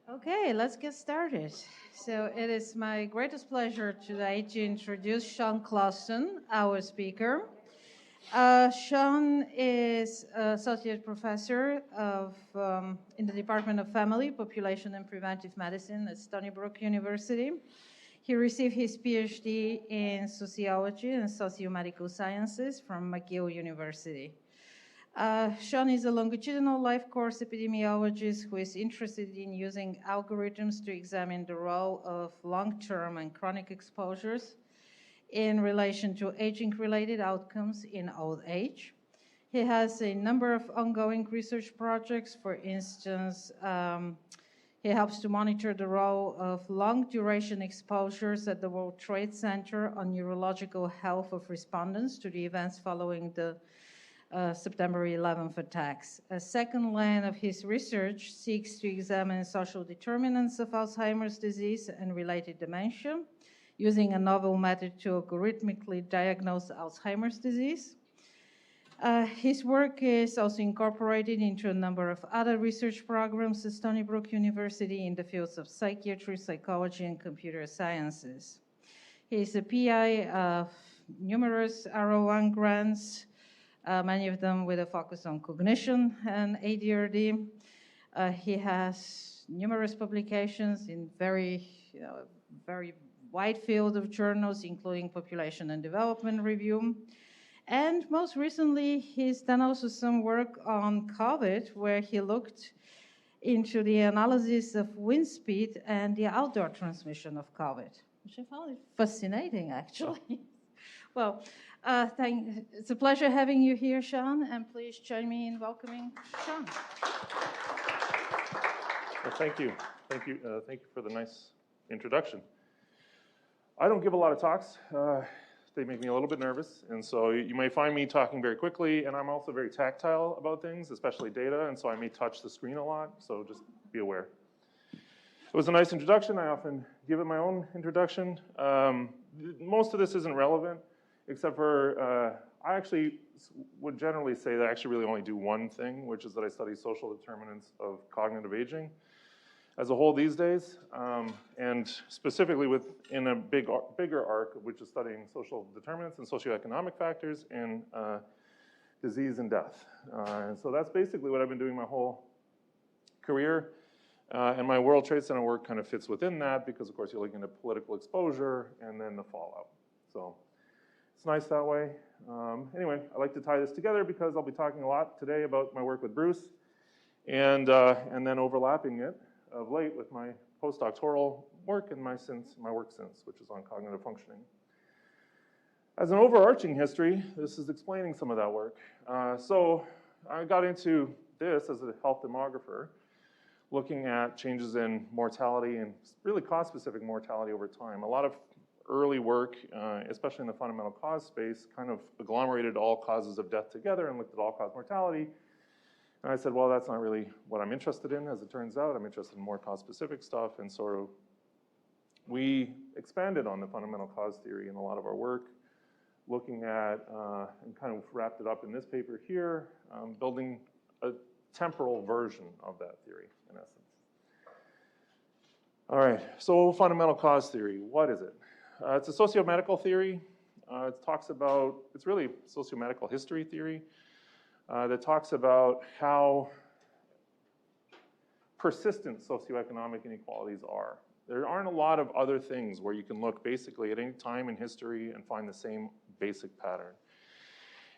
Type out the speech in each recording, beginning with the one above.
Okay, let's get started. So it is my greatest pleasure today to introduce Sean Clouston, our speaker. Sean is associate professor in the Department of Family, Population, and Preventive Medicine at Stony Brook University. He received his PhD in sociology and socio-medical sciences from McGill University. Sean is a longitudinal life course epidemiologist who is interested in using algorithms to examine the role of long-term and chronic exposures in relation to aging-related outcomes in old age. He has a number of ongoing research projects. For instance, he helps to monitor the role of long-duration exposures at the World Trade Center on neurological health of respondents to the events following the September 11th attacks. A second line of his research seeks to examine social determinants of Alzheimer's disease and related dementia, using a novel method to algorithmically diagnose Alzheimer's disease. His work is also incorporated into a number of other research programs at Stony Brook University in the fields of psychiatry, psychology, and computer sciences. He is a PI of numerous R01 grants, many of them with a focus on cognition and ADRD. He has numerous publications in very wide field of journals, including Population and Development Review. And most recently, he's done also some work on COVID, where he looked into the analysis of wind speed and the outdoor transmission of COVID, which I found fascinating, actually. Well, it's a pleasure having you here, Sean, and please join me in welcoming Sean. Well, thank you. Thank you for the nice introduction. I don't give a lot of talks. They make me a little bit nervous, and so you may find me talking very quickly, and I'm also very tactile about things, especially data, and so I may touch the screen a lot, so just be aware. It was a nice introduction. I often give it my own introduction. Most of this isn't relevant, except for I actually would generally say that I actually really only do one thing, which is that I study social determinants of cognitive aging as a whole these days, and specifically within a bigger arc, which is studying social determinants and socioeconomic factors in disease and death. And so that's basically what I've been doing my whole career. And my World Trade Center work kind of fits within that because, of course, you're looking at political exposure and then the fallout. So it's nice that way. Anyway, I like to tie this together because I'll be talking a lot today about my work with Bruce and then overlapping it of late with my postdoctoral work and my work since, which is on cognitive functioning. As an overarching history, this is explaining some of that work. So I got into this as a health demographer, looking at changes in mortality and really cause-specific mortality over time. A lot of early work, especially in the fundamental cause space, kind of agglomerated all causes of death together and looked at all-cause mortality. And I said, well, that's not really what I'm interested in, as it turns out. I'm interested in more cause-specific stuff. And so we expanded on the fundamental cause theory in a lot of our work, looking at, and kind of wrapped it up in this paper here, building a temporal version of that theory, in essence. All right, so fundamental cause theory, what is it? It's a socio-medical theory. It talks about, it's really socio-medical history theory. That talks about how persistent socioeconomic inequalities are. There aren't a lot of other things where you can look basically at any time in history and find the same basic pattern,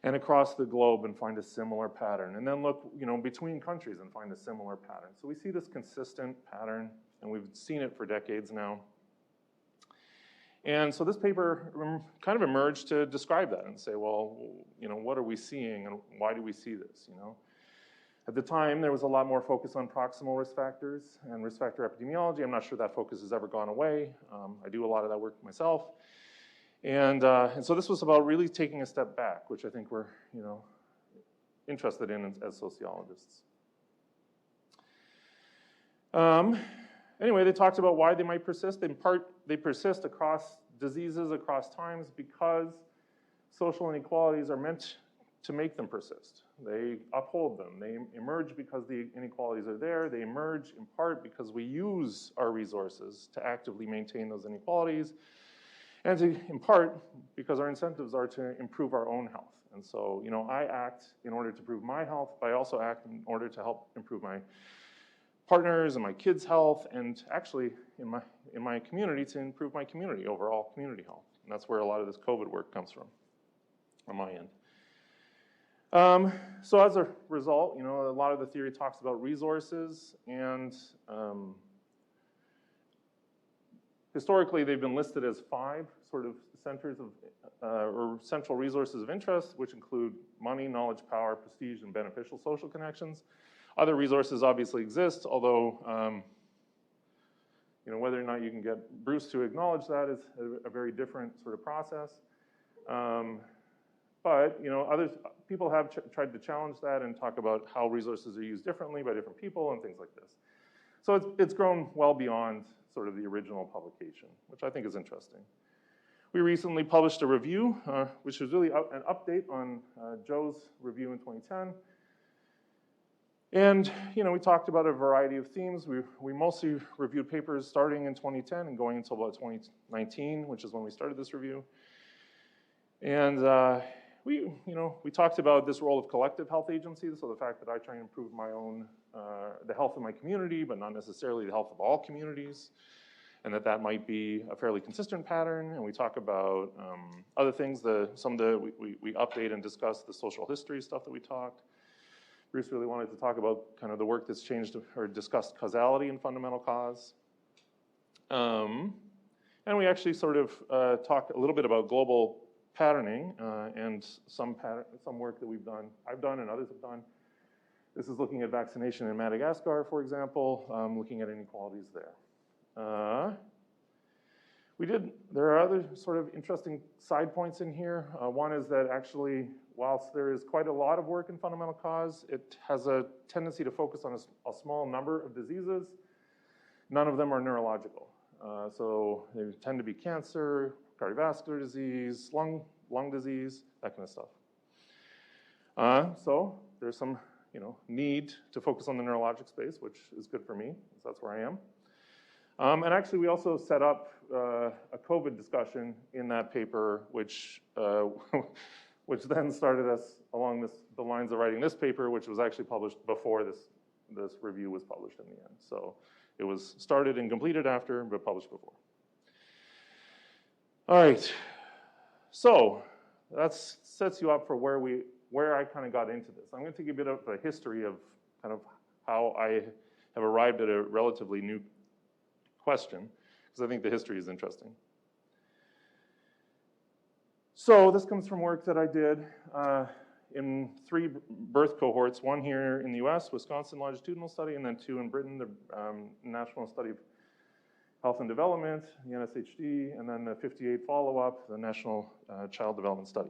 and across the globe and find a similar pattern, and then look, between countries and find a similar pattern. So we see this consistent pattern, and we've seen it for decades now. And so this paper kind of emerged to describe that and say, well, what are we seeing and why do we see this, At the time, there was a lot more focus on proximal risk factors and risk factor epidemiology. I'm not sure that focus has ever gone away. I do a lot of that work myself. And so this was about really taking a step back, which I think we're, interested in as sociologists. Anyway, they talked about why they might persist. In part, they persist across diseases, across times, because social inequalities are meant to make them persist. They uphold them. They emerge because the inequalities are there. They emerge in part because we use our resources to actively maintain those inequalities, and in part because our incentives are to improve our own health. And so, I act in order to improve my health, but I also act in order to help improve my partners and my kids' health, and actually in my community to improve my community, overall community health. And that's where a lot of this COVID work comes from on my end. So as a result, a lot of the theory talks about resources, and historically they've been listed as 5 sort of centers of or central resources of interest, which include money, knowledge, power, prestige, and beneficial social connections. Other resources obviously exist, although whether or not you can get Bruce to acknowledge that is a very different sort of process. But other people have tried to challenge that and talk about how resources are used differently by different people and things like this. So it's grown well beyond sort of the original publication, which I think is interesting. We recently published a review, which was really an update on Joe's review in 2010. And we talked about a variety of themes. We mostly reviewed papers starting in 2010 and going until about 2019, which is when we started this review. And we talked about this role of collective health agencies, so the fact that I try and improve my own, the health of my community, but not necessarily the health of all communities, and that might be a fairly consistent pattern. And we talk about other things, we update and discuss the social history stuff that we talked. Bruce really wanted to talk about kind of the work that's changed or discussed causality and fundamental cause. And we actually sort of talk a little bit about global patterning and some work that I've done and others have done. This is looking at vaccination in Madagascar, for example, looking at inequalities there. There are other sort of interesting side points in here. One is that actually, whilst there is quite a lot of work in fundamental cause, it has a tendency to focus on a small number of diseases. None of them are neurological. So they tend to be cancer, cardiovascular disease, lung disease, that kind of stuff. So there's some need to focus on the neurologic space, which is good for me, because that's where I am. And actually, we also set up a COVID discussion in that paper, which then started us along the lines of writing this paper, which was actually published before this review was published in the end. So it was started and completed after, but published before. All right, so that sets you up for where I kind of got into this. I'm going to take a bit of a history of kind of how I have arrived at a relatively new question, because I think the history is interesting. So this comes from work that I did in 3 birth cohorts, one here in the US, Wisconsin longitudinal study, and then 2 in Britain, the National Study of Health and Development, the NSHD, and then the 58 follow-up, the National Child Development Study.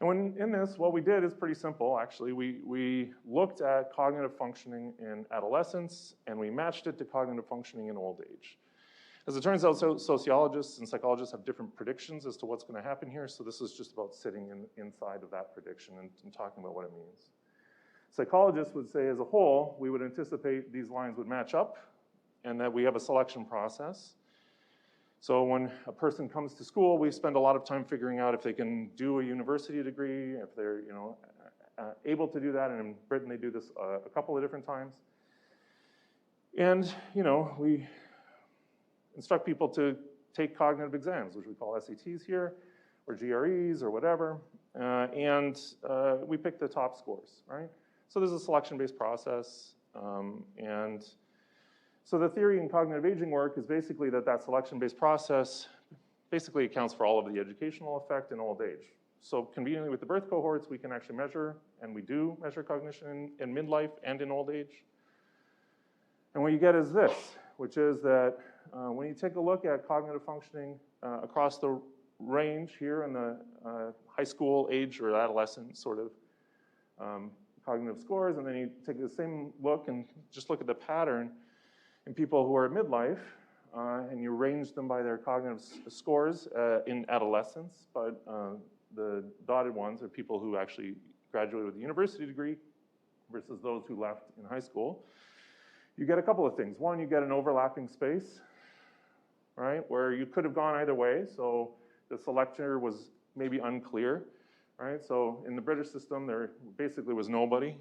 And in this, what we did is pretty simple, actually. We looked at cognitive functioning in adolescence, and we matched it to cognitive functioning in old age. As it turns out, sociologists and psychologists have different predictions as to what's going to happen here, so this is just about sitting inside of that prediction and talking about what it means. Psychologists would say, as a whole, we would anticipate these lines would match up, and that we have a selection process. So when a person comes to school, we spend a lot of time figuring out if they can do a university degree, if they're able to do that. And in Britain, they do this a couple of different times. And we instruct people to take cognitive exams, which we call SATs here, or GREs, or whatever. And we pick the top scores, right? So there's a selection-based process, and so the theory in cognitive aging work is basically that selection-based process basically accounts for all of the educational effect in old age. So conveniently with the birth cohorts, we can actually measure, and we do measure cognition in midlife and in old age. And what you get is this, which is that when you take a look at cognitive functioning across the range here in the high school age or adolescent sort of cognitive scores, and then you take the same look and just look at the pattern in people who are at midlife, and you range them by their cognitive scores in adolescence, but the dotted ones are people who actually graduated with a university degree versus those who left in high school. You get a couple of things. One, you get an overlapping space, right, where you could have gone either way. So the selector was maybe unclear, right? So in the British system, there basically was nobody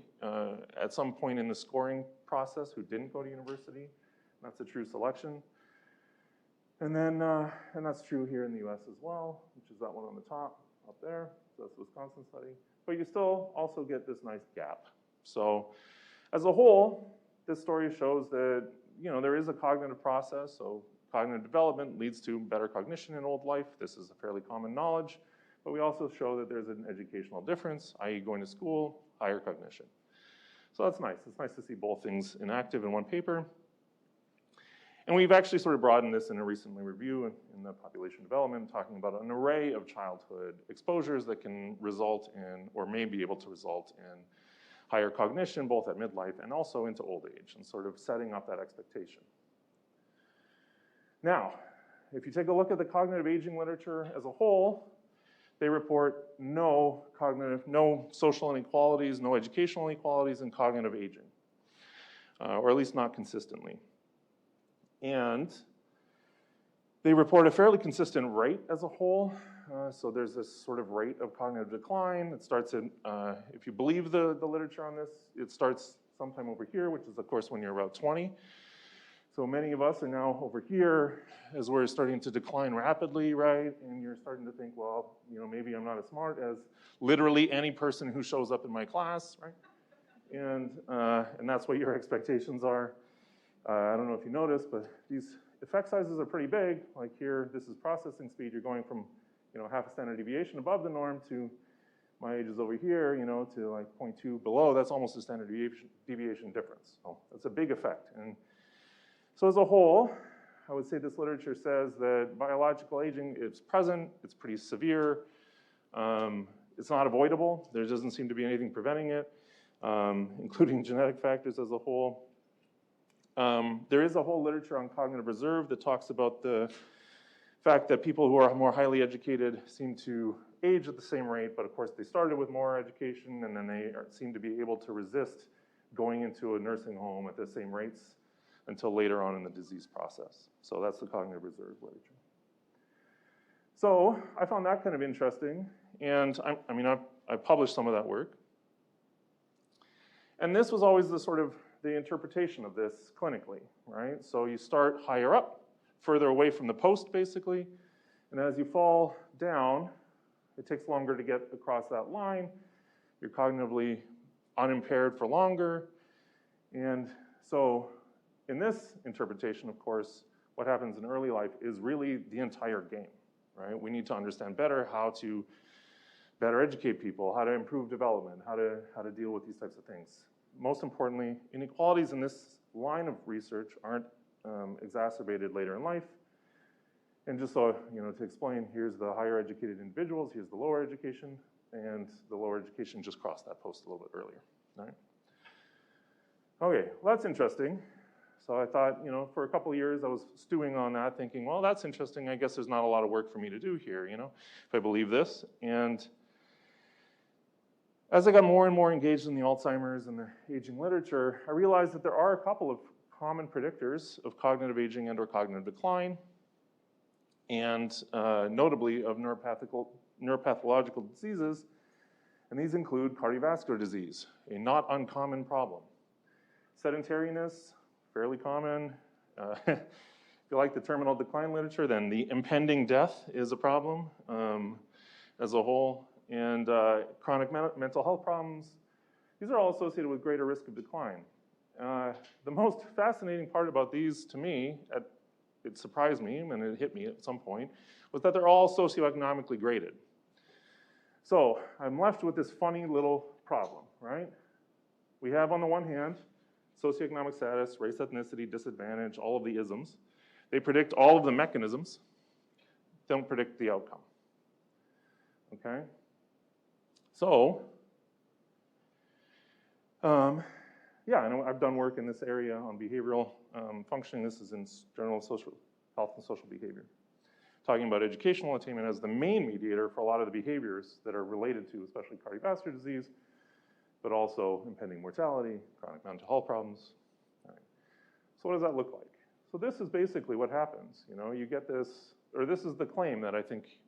at some point in the scoring process who didn't go to university. That's a true selection. And then, and that's true here in the US as well, which is that one on the top up there. So that's the Wisconsin study. But you still also get this nice gap. So as a whole, this story shows that, you know, there is a cognitive process. So cognitive development leads to better cognition in old life. This is a fairly common knowledge. But we also show that there's an educational difference, i.e. going to school, higher cognition. So that's nice. It's nice to see both things inactive in one paper. And we've actually sort of broadened this in a recent review in the population development, talking about an array of childhood exposures that can result in, or may be able to result in, higher cognition, both at midlife and also into old age, and sort of setting up that expectation. Now, if you take a look at the cognitive aging literature as a whole, they report no social inequalities, no educational inequalities in cognitive aging, or at least not consistently. And they report a fairly consistent rate as a whole. So there's this sort of rate of cognitive decline. It starts in, if you believe the literature on this, it starts sometime over here, which is of course when you're about 20. So many of us are now over here as we're starting to decline rapidly, right? And you're starting to think, well, you know, maybe I'm not as smart as literally any person who shows up in my class, right? And that's what your expectations are. I don't know if you noticed, but these effect sizes are pretty big. Like here, this is processing speed. You're going from, you know, half a standard deviation above the norm to my age is over here, you know, to like 0.2 below. That's almost a standard deviation difference. So that's a big effect. And so as a whole, I would say this literature says that biological aging is present. It's pretty severe. It's not avoidable. There doesn't seem to be anything preventing it, including genetic factors as a whole. There is a whole literature on cognitive reserve that talks about the fact that people who are more highly educated seem to age at the same rate, but of course they started with more education and then they seem to be able to resist going into a nursing home at the same rates until later on in the disease process. So that's the cognitive reserve literature. So I found that kind of interesting, and I published some of that work. And this was always the sort of the interpretation of this clinically, right? So you start higher up, further away from the post, basically, and as you fall down, it takes longer to get across that line. You're cognitively unimpaired for longer, and so in this interpretation, of course, what happens in early life is really the entire game, right? We need to understand better how to better educate people, how to improve development, how to deal with these types of things. Most importantly, inequalities in this line of research aren't exacerbated later in life. And just so, you know, to explain, here's the higher educated individuals, here's the lower education, and the lower education just crossed that post a little bit earlier, all right? Okay, well, that's interesting. So I thought, you know, for a couple of years I was stewing on that, thinking, well, that's interesting. I guess there's not a lot of work for me to do here, you know, if I believe this. And as I got more and more engaged in the Alzheimer's and the aging literature, I realized that there are a couple of common predictors of cognitive aging and or cognitive decline, and notably of neuropathological diseases, and these include cardiovascular disease, a not uncommon problem. Sedentariness, fairly common. If you like the terminal decline literature, then the impending death is a problem as a whole. And chronic mental health problems, these are all associated with greater risk of decline. The most fascinating part about these to me, it surprised me and it hit me at some point, was that they're all socioeconomically graded. So I'm left with this funny little problem, right? We have on the one hand, socioeconomic status, race, ethnicity, disadvantage, all of the isms. They predict all of the mechanisms, don't predict the outcome, okay? So, yeah, I know I've done work in this area on behavioral functioning. This is in Journal of Social Health and Social Behavior. talking about educational attainment as the main mediator for a lot of the behaviors that are related to especially cardiovascular disease, but also impending mortality, chronic mental health problems. All right. So what does that look like? So this is basically what happens. You know, you get this, or this is the claim that I think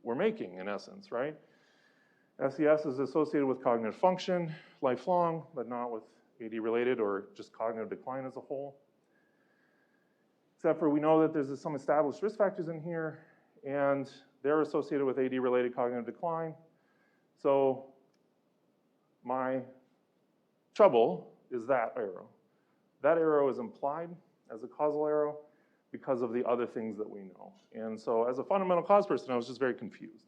we're making in essence, right? SES is associated with cognitive function, lifelong, but not with AD related or just cognitive decline as a whole. Except for we know that there's some established risk factors in here, and they're associated with AD related cognitive decline. So my trouble is that arrow. That arrow is implied as a causal arrow because of the other things that we know. And so as a fundamental cause person, I was just very confused.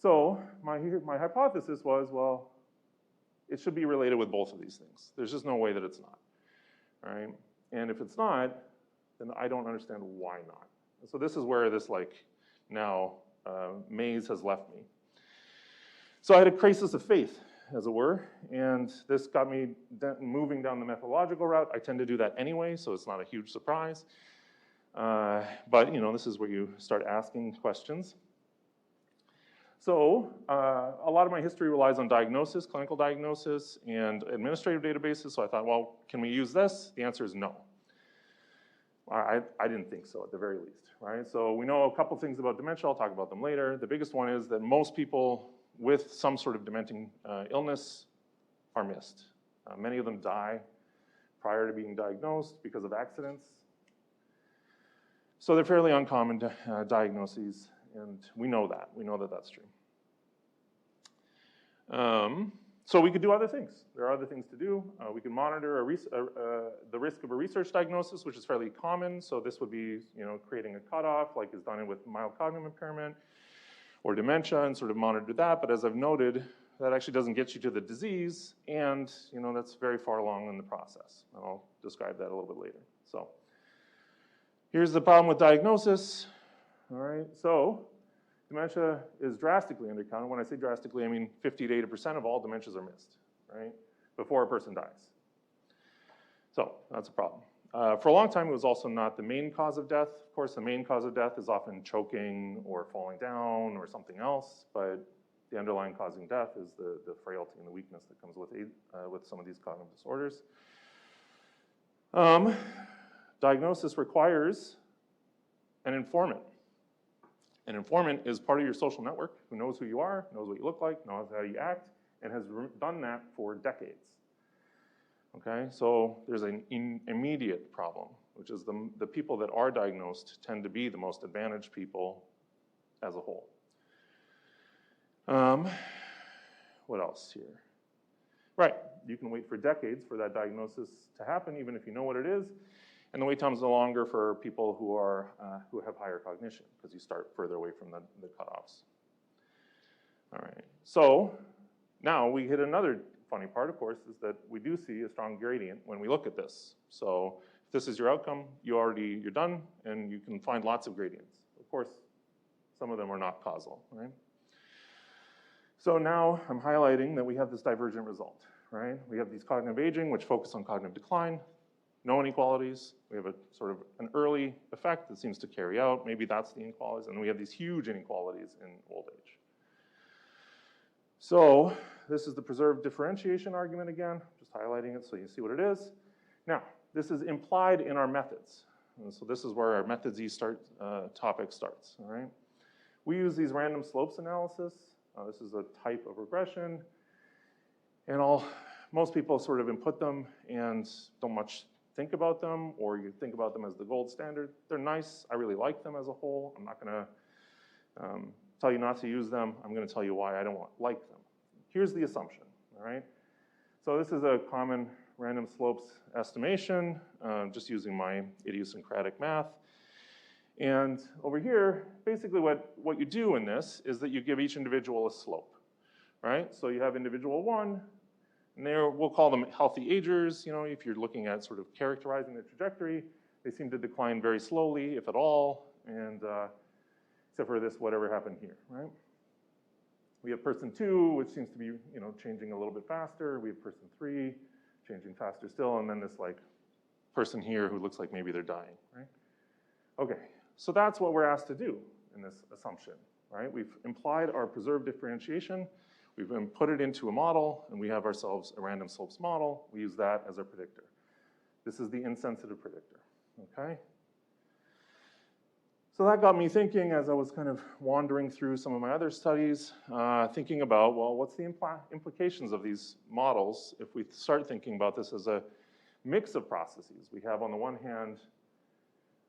So my hypothesis was, well, it should be related with both of these things. There's just no way that it's not, all right? And if it's not, then I don't understand why not. And so this is where this now maze has left me. So I had a crisis of faith, as it were, and this got me moving down the methodological route. I tend to do that anyway, so it's not a huge surprise. But you know, this is where you start asking questions. So a lot of my history relies on diagnosis, clinical diagnosis, and administrative databases. So I thought, well, can we use this? The answer is no. I didn't think so, at the very least, right? So we know a couple things about dementia. I'll talk about them later. The biggest one is that most people with some sort of dementing illness are missed. Many of them die prior to being diagnosed because of accidents. So they're fairly uncommon diagnoses, and we know that. We know that that's true. So we could do other things. There are other things to do. We can monitor the risk of a research diagnosis, which is fairly common. So this would be, you know, creating a cutoff, like is done with mild cognitive impairment or dementia, and sort of monitor that. But as I've noted, that actually doesn't get you to the disease, and you know that's very far along in the process. And I'll describe that a little bit later. So here's the problem with diagnosis. All right, so dementia is drastically undercounted. When I say drastically, I mean 50 to 80% of all dementias are missed, right, before a person dies. So that's a problem. For a long time, it was also not the main cause of death. Of course, the main cause of death is often choking or falling down or something else, but the underlying causing death is the frailty and the weakness that comes with some of these cognitive disorders. Diagnosis requires an informant. An informant is part of your social network who knows who you are, knows what you look like, knows how you act, and has done that for decades. Okay, so there's an immediate problem, which is the people that are diagnosed tend to be the most advantaged people as a whole. What else here? Right, you can wait for decades for that diagnosis to happen, even if you know what it is. And the wait times are longer for people who have higher cognition, because you start further away from the cutoffs. All right, so now we hit another funny part, of course, is that we do see a strong gradient when we look at this. So if this is your outcome, you're done, and you can find lots of gradients. Of course, some of them are not causal, right? So now I'm highlighting that we have this divergent result, right? We have these cognitive aging, which focus on cognitive decline. No inequalities. We have a sort of an early effect that seems to carry out. Maybe that's the inequalities. And we have these huge inequalities in old age. So this is the preserved differentiation argument again, just highlighting it so you see what it is. Now, this is implied in our methods. And so this is where our methods topic starts, all right? We use these random slopes analysis. This is a type of regression. And most people sort of input them and don't much think about them, or you think about them as the gold standard. They're nice. I really like them as a whole. I'm not going to tell you not to use them. I'm going to tell you why I don't like them. Here's the assumption, all right? So this is a common random slopes estimation, just using my idiosyncratic math. And over here, basically what you do in this is that you give each individual a slope, right? So you have individual 1, and we'll call them healthy agers. You know, if you're looking at sort of characterizing the trajectory, they seem to decline very slowly, if at all, and except for this whatever happened here, right? We have person 2, which seems to be, you know, changing a little bit faster. We have person 3, changing faster still, and then this like person here who looks like maybe they're dying, right? Okay, So that's what we're asked to do in this assumption, right? We've implied our preserved differentiation, we've put it into a model, and we have ourselves a random slopes model. We use that as our predictor. This is the insensitive predictor, okay? So that got me thinking as I was kind of wandering through some of my other studies, thinking about, well, what's the implications of these models if we start thinking about this as a mix of processes. We have on the one hand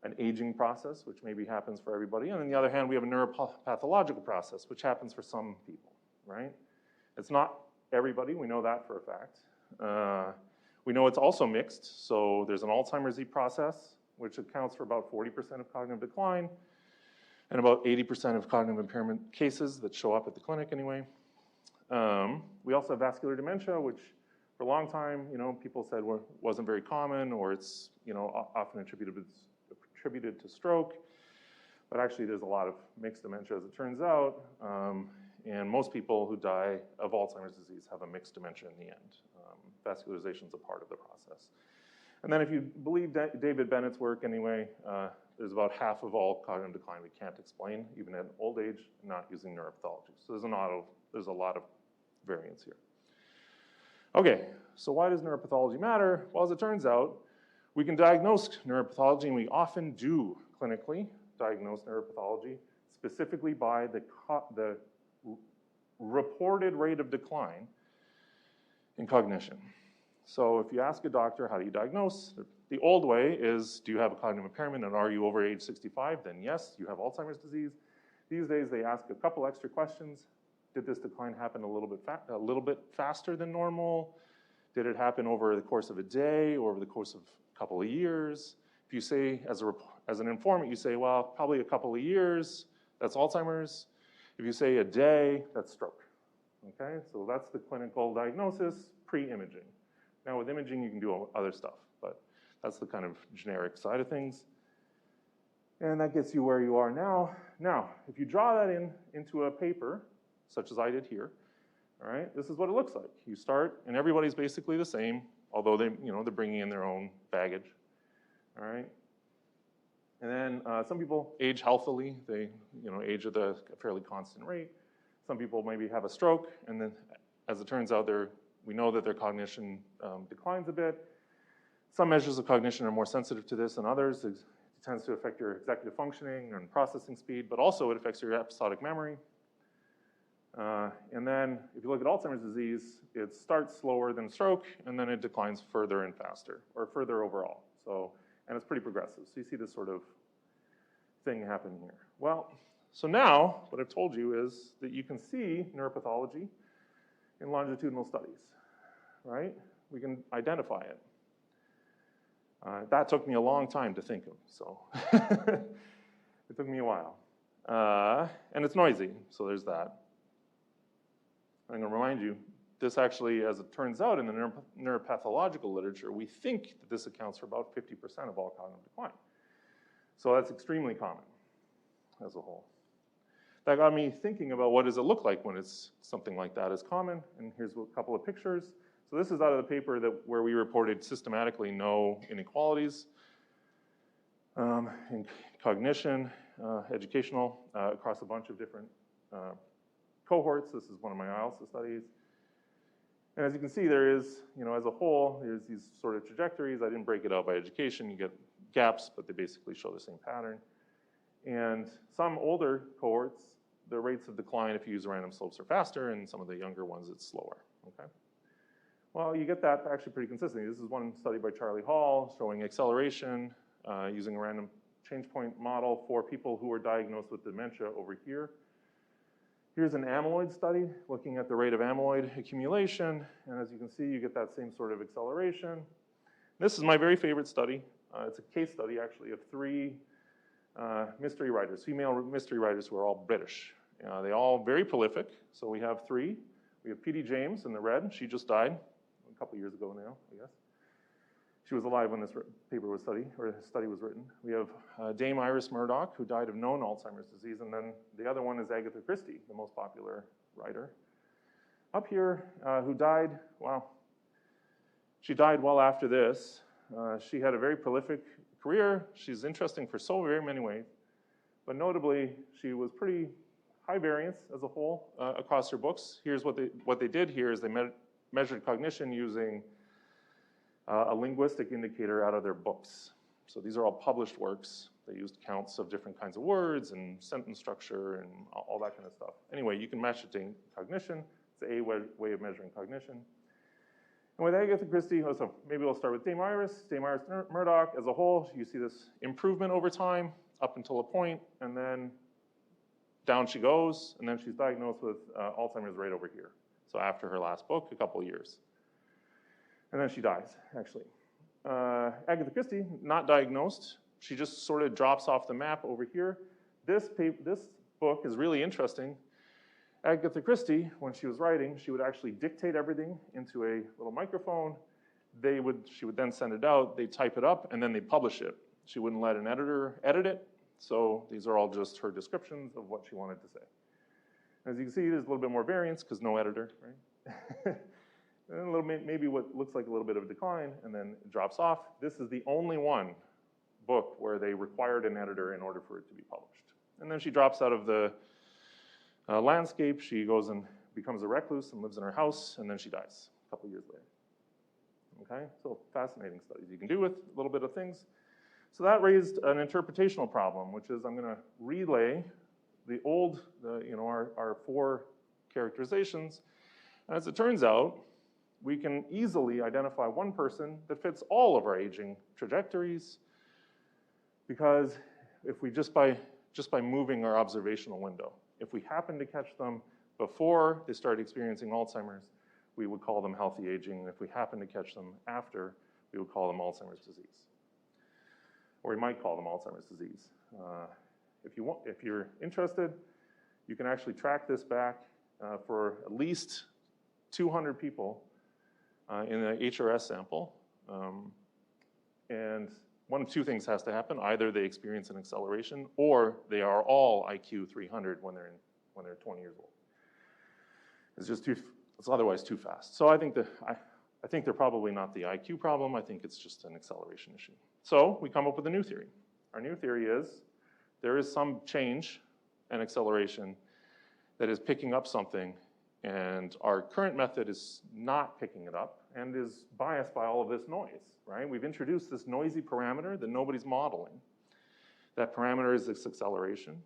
an aging process, which maybe happens for everybody, and on the other hand we have a neuropathological process, which happens for some people, right? It's not everybody, we know that for a fact. We know it's also mixed, so there's an Alzheimer's disease process, which accounts for about 40% of cognitive decline, and about 80% of cognitive impairment cases that show up at the clinic anyway. We also have vascular dementia, which for a long time, people said wasn't very common, or it's, often attributed to stroke. But actually, there's a lot of mixed dementia, as it turns out. And most people who die of Alzheimer's disease have a mixed dementia in the end. Vascularization is a part of the process. And then if you believe David Bennett's work anyway, there's about half of all cognitive decline we can't explain, even at old age, not using neuropathology. So there's a lot of variance here. Okay, so why does neuropathology matter? Well, as it turns out, we can diagnose neuropathology, and we often do clinically diagnose neuropathology, specifically by the reported rate of decline in cognition. So if you ask a doctor, how do you diagnose? The old way is, do you have a cognitive impairment, and are you over age 65? Then yes, you have Alzheimer's disease. These days, they ask a couple extra questions. Did this decline happen a little bit faster than normal? Did it happen over the course of a day or over the course of a couple of years? If you say, as an informant, you say, well, probably a couple of years, that's Alzheimer's. If you say a day, that's stroke. Okay, so that's the clinical diagnosis pre-imaging. Now with imaging, you can do other stuff, but that's the kind of generic side of things. And that gets you where you are now. Now, if you draw that into a paper, such as I did here, all right, this is what it looks like. You start, and everybody's basically the same, although they're bringing in their own baggage, all right? And then some people age healthily. They, age at a fairly constant rate. Some people maybe have a stroke, and then, as it turns out, we know that their cognition declines a bit. Some measures of cognition are more sensitive to this than others. It tends to affect your executive functioning and processing speed, but also it affects your episodic memory. And then if you look at Alzheimer's disease, it starts slower than stroke, and then it declines further and faster, or further overall. And it's pretty progressive. So you see this sort of thing happening here. Well, so now what I've told you is that you can see neuropathology in longitudinal studies, right? We can identify it. That took me a long time to think of, so it took me a while. And it's noisy, so there's that. I'm going to remind you, this actually, as it turns out in the neuropathological literature, we think that this accounts for about 50% of all cognitive decline. So that's extremely common as a whole. That got me thinking about what does it look like when it's something like that is common, and here's a couple of pictures. So this is out of the paper where we reported systematically no inequalities in cognition, educational, across a bunch of different cohorts. This is one of my IELTS studies. And as you can see, there is, as a whole, there's these sort of trajectories. I didn't break it out by education. You get gaps, but they basically show the same pattern. And some older cohorts, the rates of decline, if you use random slopes, are faster, and some of the younger ones, it's slower, okay? Well, you get that actually pretty consistently. This is one study by Charlie Hall showing acceleration using a random change point model for people who were diagnosed with dementia over here. Here's an amyloid study looking at the rate of amyloid accumulation, and as you can see, you get that same sort of acceleration. This is my very favorite study. It's a case study, actually, of 3 mystery writers, female mystery writers who are all British. They're all very prolific, so we have 3. We have P.D. James in the red. She just died a couple years ago now, I guess. She was alive when this study was written. We have Dame Iris Murdoch, who died of known Alzheimer's disease, and then the other one is Agatha Christie, the most popular writer. Up here, who died, she died well after this. She had a very prolific career. She's interesting for so very many ways. But notably, she was pretty high variance as a whole across her books. Here's what they did here is they measured cognition using a linguistic indicator out of their books. So these are all published works. They used counts of different kinds of words and sentence structure and all that kind of stuff. Anyway, you can match it to cognition. It's a way of measuring cognition. And with Agatha Christie, so maybe we'll start with Dame Iris Murdoch. As a whole, you see this improvement over time up until a point, and then down she goes, and then she's diagnosed with Alzheimer's right over here. So after her last book, a couple of years. And then she dies, actually. Agatha Christie, not diagnosed. She just sort of drops off the map over here. This book is really interesting. Agatha Christie, when she was writing, she would actually dictate everything into a little microphone. She would then send it out, they'd type it up, and then they'd publish it. She wouldn't let an editor edit it, so these are all just her descriptions of what she wanted to say. As you can see, there's a little bit more variance because no editor, right? And a little, maybe what looks like a little bit of a decline, and then it drops off. This is the only one book where they required an editor in order for it to be published. And then she drops out of the landscape. She goes and becomes a recluse and lives in her house, and then she dies a couple years later. Okay, so fascinating studies you can do with a little bit of things. So that raised an interpretational problem, which is I'm going to relay the old, our 4 characterizations. And as it turns out, we can easily identify one person that fits all of our aging trajectories, because if we just by moving our observational window, if we happen to catch them before they start experiencing Alzheimer's, we would call them healthy aging. And if we happen to catch them after, we would call them Alzheimer's disease. Or we might call them Alzheimer's disease. If you're interested, you can actually track this back for at least 200 people in an HRS sample. And one of 2 things has to happen. Either they experience an acceleration, or they are all IQ 300 when they're 20 years old. It's otherwise too fast. So I think they're probably not the IQ problem. I think it's just an acceleration issue. So we come up with a new theory. Our new theory is there is some change and acceleration that is picking up something, and our current method is not picking it up and is biased by all of this noise, right? We've introduced this noisy parameter that nobody's modeling. That parameter is this acceleration.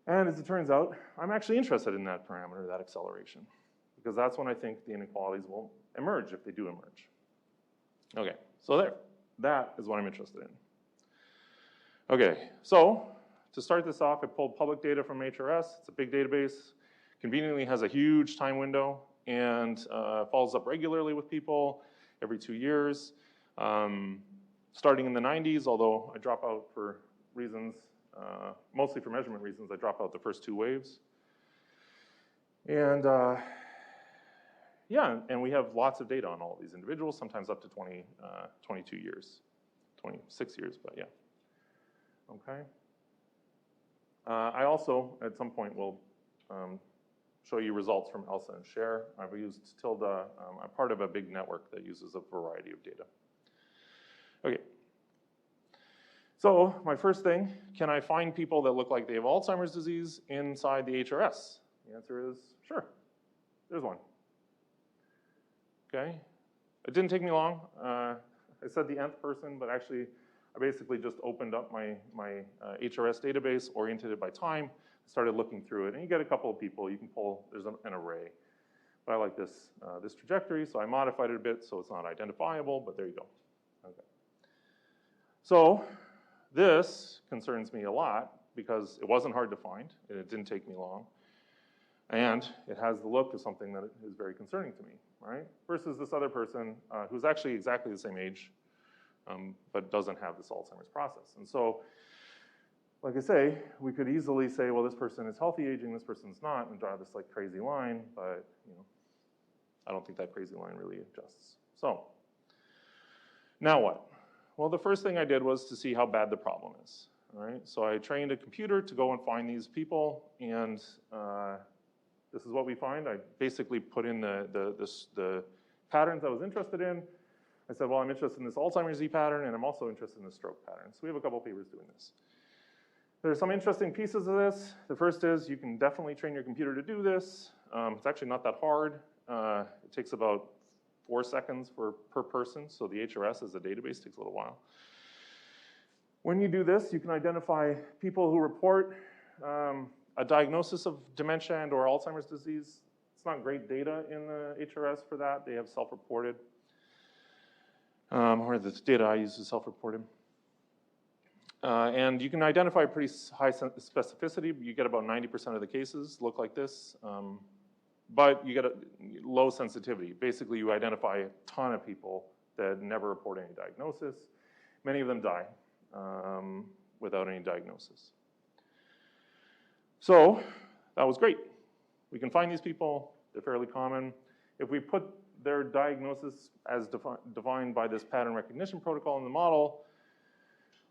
And as it turns out, I'm actually interested in that parameter, that acceleration, because that's when I think the inequalities will emerge, if they do emerge. Okay, so there. That is what I'm interested in. Okay, so to start this off, I pulled public data from HRS. It's a big database. Conveniently has a huge time window and follows up regularly with people every 2 years. Starting in the 90s, although I drop out for reasons, mostly for measurement reasons, I drop out the first 2 waves. And yeah, and we have lots of data on all of these individuals, sometimes up to 22 years, 26 years, but yeah. Okay. I also, at some point, will show you results from ELSA and SHARE. I've used Tilde. I'm part of a big network that uses a variety of data. Okay. So my first thing, can I find people that look like they have Alzheimer's disease inside the HRS? The answer is sure. There's one. Okay. It didn't take me long. I said the nth person, but actually I basically just opened up my HRS database, oriented it by time, started looking through it, and you get a couple of people. You can pull, there's an array. But I like this trajectory, so I modified it a bit so it's not identifiable, but there you go. Okay. So this concerns me a lot because it wasn't hard to find, and it didn't take me long. And it has the look of something that is very concerning to me, right? Versus this other person who's actually exactly the same age, but doesn't have this Alzheimer's process. And so, like I say, we could easily say, well, this person is healthy aging, this person's not, and draw this like crazy line, but I don't think that crazy line really adjusts. So, now what? Well, the first thing I did was to see how bad the problem is, all right? So I trained a computer to go and find these people, and this is what we find. I basically put in the patterns I was interested in. I said, well, I'm interested in this Alzheimer's Z pattern, and I'm also interested in the stroke pattern. So we have a couple papers doing this. There's some interesting pieces of this. The first is you can definitely train your computer to do this. It's actually not that hard. It takes about 4 seconds per person, so the HRS as a database takes a little while. When you do this, you can identify people who report a diagnosis of dementia and or Alzheimer's disease. It's not great data in the HRS for that. They have self-reported, or the data I use is self-reported. And you can identify pretty high specificity. You get about 90% of the cases look like this, but you get a low sensitivity. Basically, you identify a ton of people that never report any diagnosis. Many of them die without any diagnosis. So that was great. We can find these people. They're fairly common. If we put their diagnosis as defined by this pattern recognition protocol in the model,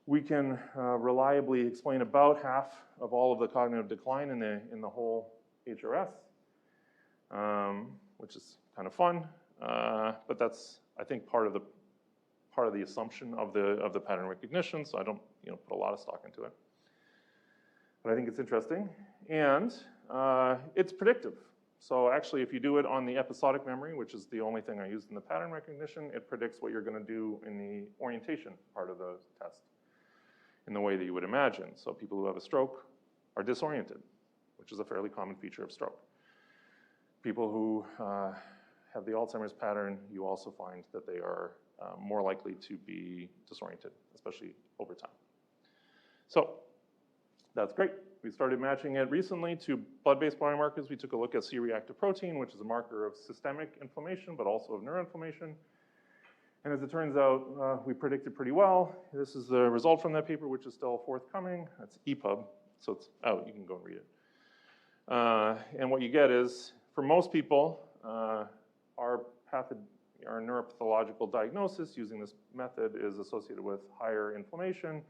we can reliably explain about half of all of the cognitive decline in the whole HRS, which is kind of fun. But that's, I think, part of the assumption of the pattern recognition. So I don't put a lot of stock into it. But I think it's interesting, and it's predictive. So actually, if you do it on the episodic memory, which is the only thing I used in the pattern recognition, it predicts what you're going to do in the orientation part of the test in the way that you would imagine. So people who have a stroke are disoriented, which is a fairly common feature of stroke. People who have the Alzheimer's pattern, you also find that they are more likely to be disoriented, especially over time. So that's great. We started matching it recently to blood-based biomarkers. We took a look at C-reactive protein, which is a marker of systemic inflammation, but also of neuroinflammation. And as it turns out, we predicted pretty well. This is the result from that paper, which is still forthcoming. That's EPUB, so it's out. You can go and read it. And what you get is, for most people, our neuropathological diagnosis using this method is associated with higher inflammation.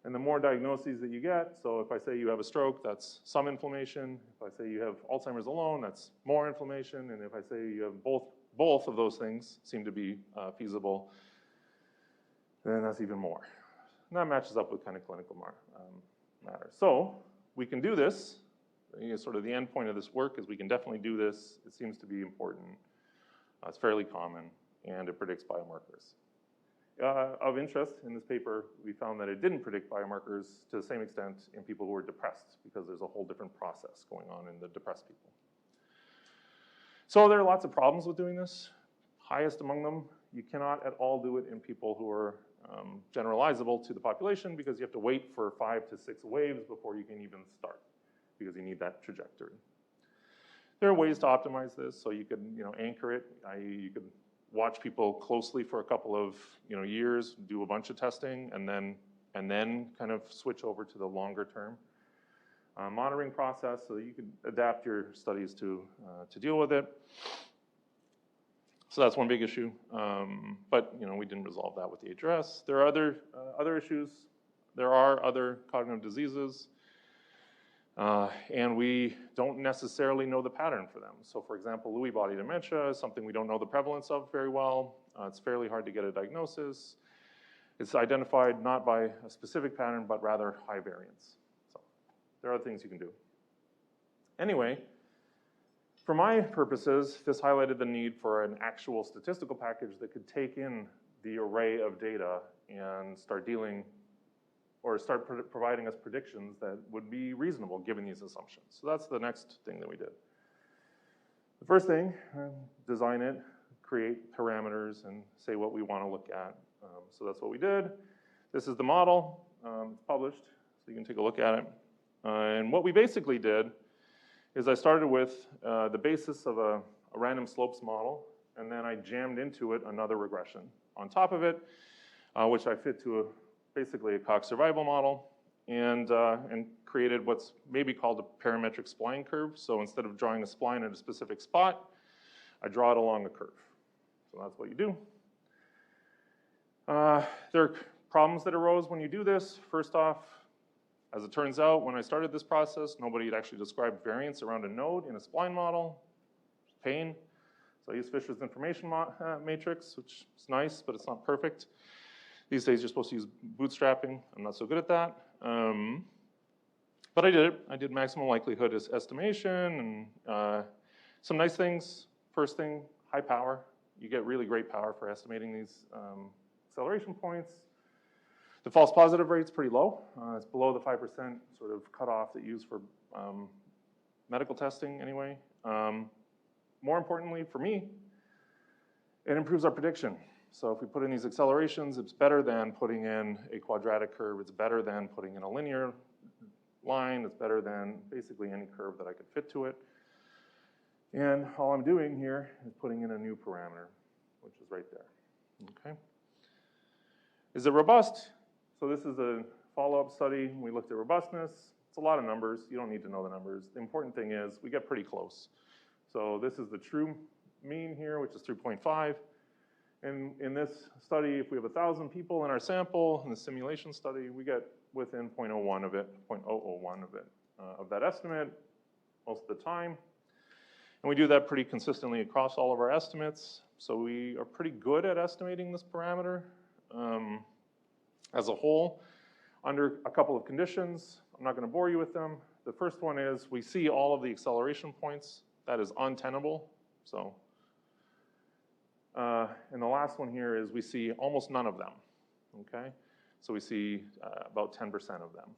And the more diagnoses that you get, so if I say you have a stroke, that's some inflammation. If I say you have Alzheimer's alone, that's more inflammation. And if I say you have both of those things seem to be feasible, then that's even more. And that matches up with kind of clinical matter. So we can do this. Sort of the end point of this work is we can definitely do this. It seems to be important. It's fairly common, and it predicts biomarkers. Of interest in this paper, we found that it didn't predict biomarkers to the same extent in people who are depressed, because there's a whole different process going on in the depressed people. So there are lots of problems with doing this. Highest among them, you cannot at all do it in people who are generalizable to the population, because you have to wait for 5 to 6 waves before you can even start, because you need that trajectory. There are ways to optimize this, so you could anchor it, i.e. you could watch people closely for a couple of years, do a bunch of testing, and then kind of switch over to the longer term monitoring process, so that you could adapt your studies to deal with it. So that's one big issue, but we didn't resolve that with the HRS. There are other issues. There are other cognitive diseases, and we don't necessarily know the pattern for them. So for example, Lewy body dementia is something we don't know the prevalence of very well. It's fairly hard to get a diagnosis. It's identified not by a specific pattern, but rather high variance. So there are other things you can do. Anyway, for my purposes, this highlighted the need for an actual statistical package that could take in the array of data and start providing us predictions that would be reasonable given these assumptions. So that's the next thing that we did. The first thing, design it, create parameters, and say what we want to look at. So that's what we did. This is the model. It's published, so you can take a look at it. And what we basically did is I started with the basis of a random slopes model, and then I jammed into it another regression on top of it, which I fit to basically a Cox survival model, and created what's maybe called a parametric spline curve. So instead of drawing a spline at a specific spot, I draw it along a curve. So that's what you do. There are problems that arose when you do this. First off, as it turns out, when I started this process, nobody had actually described variance around a node in a spline model. Pain. So I used Fisher's information matrix, which is nice, but it's not perfect. These days, you're supposed to use bootstrapping. I'm not so good at that. But I did it. I did maximum likelihood estimation and some nice things. First thing, high power. You get really great power for estimating these acceleration points. The false positive rate's pretty low. It's below the 5% sort of cutoff that you use for medical testing anyway. More importantly for me, it improves our prediction. So if we put in these accelerations, it's better than putting in a quadratic curve. It's better than putting in a linear line. It's better than basically any curve that I could fit to it. And all I'm doing here is putting in a new parameter, which is right there. Okay. Is it robust? So this is a follow-up study. We looked at robustness. It's a lot of numbers. You don't need to know the numbers. The important thing is we get pretty close. So this is the true mean here, which is 3.5. And in this study, if we have 1,000 people in our sample, in the simulation study, we get within 0.01 of it, 0.001 of it, of that estimate most of the time. And we do that pretty consistently across all of our estimates. So we are pretty good at estimating this parameter as a whole under a couple of conditions. I'm not going to bore you with them. The first one is we see all of the acceleration points. That is untenable. So, and the last one here is we see almost none of them. Okay, so we see about 10% of them.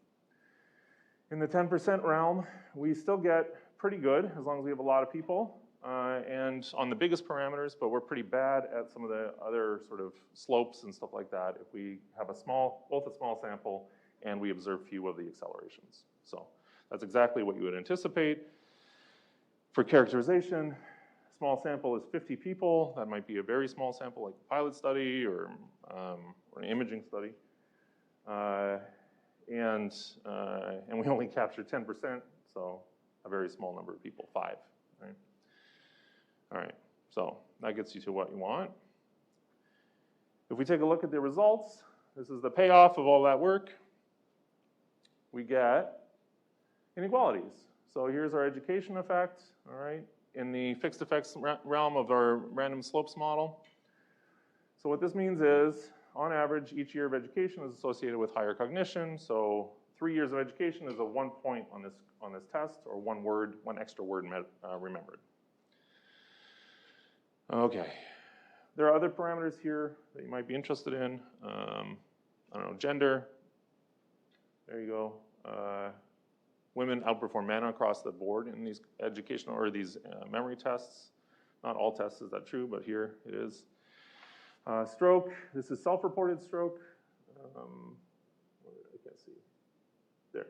In the 10% realm, we still get pretty good as long as we have a lot of people and on the biggest parameters, but we're pretty bad at some of the other sort of slopes and stuff like that if we have both a small sample and we observe few of the accelerations. So that's exactly what you would anticipate. For characterization, small sample is 50 people. That might be a very small sample like a pilot study or an imaging study. And we only capture 10%, so a very small number of people, 5. Right? All right, so that gets you to what you want. If we take a look at the results, this is the payoff of all that work. We get inequalities. So here's our education effect, all right, in the fixed effects realm of our random slopes model. So what this means is, on average, each year of education is associated with higher cognition. So 3 years of education is a 1 point on this test, or one extra word remembered. Okay, there are other parameters here that you might be interested in. I don't know, gender. There you go. Women outperform men across the board in these educational or these memory tests. Not all tests is that true, but here it is. Stroke, this is self-reported stroke. I can't see. There.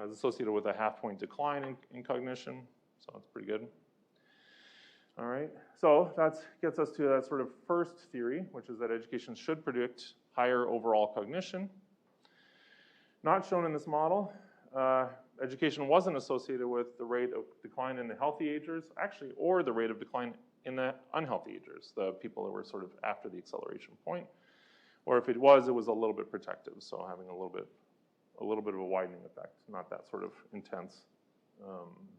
It's associated with a half-point decline in cognition, so that's pretty good. All right, so that gets us to that sort of first theory, which is that education should predict higher overall cognition. Not shown in this model. Education wasn't associated with the rate of decline in the healthy agers, actually, or the rate of decline in the unhealthy agers, the people that were sort of after the acceleration point. Or if it was a little bit protective, so having a little bit of a widening effect, not that sort of intense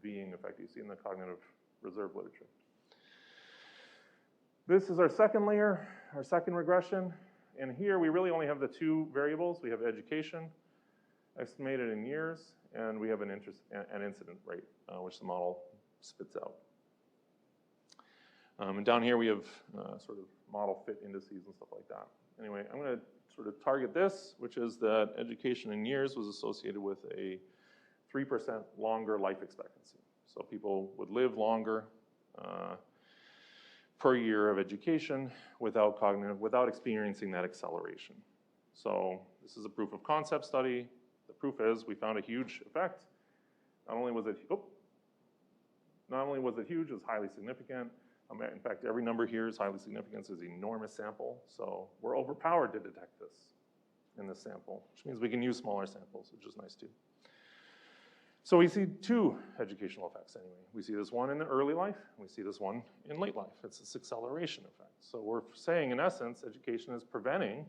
V-ing effect you see in the cognitive reserve literature. This is our second layer, our second regression. And here we really only have the 2 variables. We have education, estimated in years, and we have an incident rate, which the model spits out. And down here we have sort of model fit indices and stuff like that. Anyway, I'm going to sort of target this, which is that education in years was associated with a 3% longer life expectancy. So people would live longer per year of education without experiencing that acceleration. So this is a proof of concept study. The proof is we found a huge effect. Not only was it huge, it was highly significant. In fact, every number here is highly significant. It's an enormous sample. So we're overpowered to detect this in this sample, which means we can use smaller samples, which is nice too. So we see 2 educational effects anyway. We see this one in the early life, and we see this one in late life. It's this acceleration effect. So we're saying, in essence, education is preventing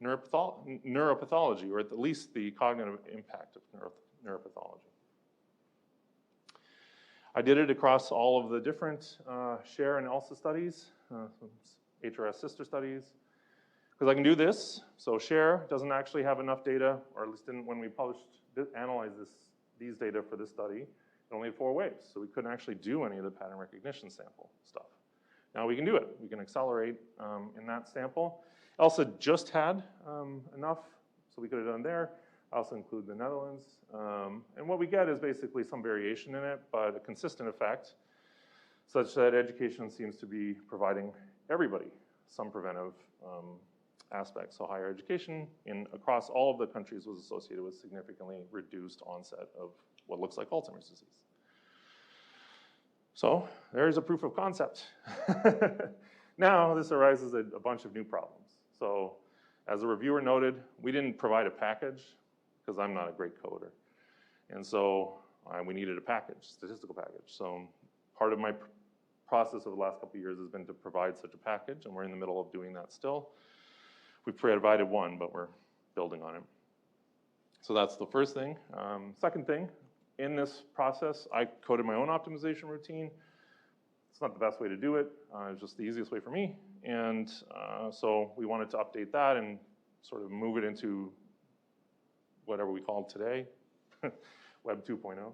neuropathology, or at least the cognitive impact of neuropathology. I did it across all of the different share and ELSA studies, HRS sister studies, because I can do this. So share doesn't actually have enough data, or at least didn't when we analyzed this these data for this study, it only had 4 waves, so we couldn't actually do any of the pattern recognition sample stuff. Now we can do it. We can accelerate in that sample. ELSA just had enough, so we could have done there. I also include the Netherlands. And what we get is basically some variation in it, but a consistent effect, such that education seems to be providing everybody some preventive aspects. So higher education across all of the countries was associated with significantly reduced onset of what looks like Alzheimer's disease. So there's a proof of concept. Now this arises a bunch of new problems. So as the reviewer noted, we didn't provide a package because I'm not a great coder. And so we needed a package, statistical package. So part of my process over the last couple of years has been to provide such a package, and we're in the middle of doing that still. We provided one, but we're building on it. So that's the first thing. Second thing, in this process, I coded my own optimization routine. It's not the best way to do it. It's just the easiest way for me. And so we wanted to update that and sort of move it into whatever we call it today, Web 2.0.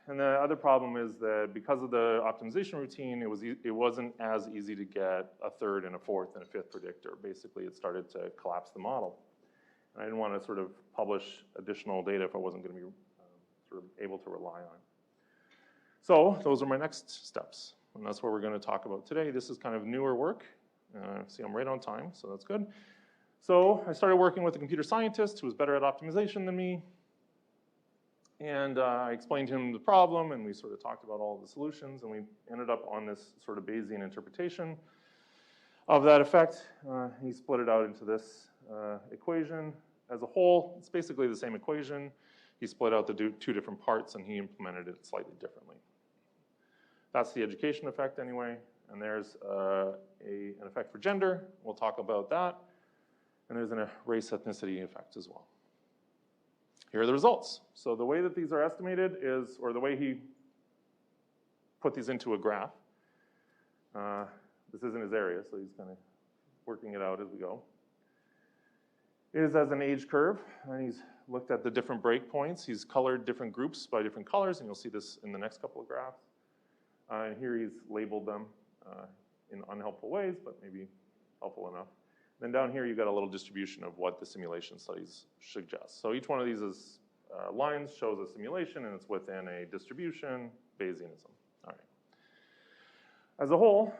And the other problem is that because of the optimization routine, it wasn't as easy to get a third and a fourth and a fifth predictor. Basically, it started to collapse the model. And I didn't want to sort of publish additional data if I wasn't going to be sort of able to rely on. So those are my next steps, and that's what we're going to talk about today. This is kind of newer work. See, I'm right on time, so that's good. So I started working with a computer scientist who was better at optimization than me. And I explained to him the problem, and we sort of talked about all of the solutions, and we ended up on this sort of Bayesian interpretation of that effect. He split it out into this equation as a whole. It's basically the same equation. He split out the two different parts, and he implemented it slightly differently. That's the education effect anyway, and there's an effect for gender. We'll talk about that. And there's a race ethnicity effect as well. Here are the results. So the way that these are estimated is, or the way he put these into a graph, this isn't his area, so he's kind of working it out as we go, is as an age curve, and he's looked at the different breakpoints. He's colored different groups by different colors, and you'll see this in the next couple of graphs. And here he's labeled them in unhelpful ways, but maybe helpful enough. Then down here, you've got a little distribution of what the simulation studies suggest. So each one of these is lines shows a simulation, and it's within a distribution, Bayesianism. All right. As a whole,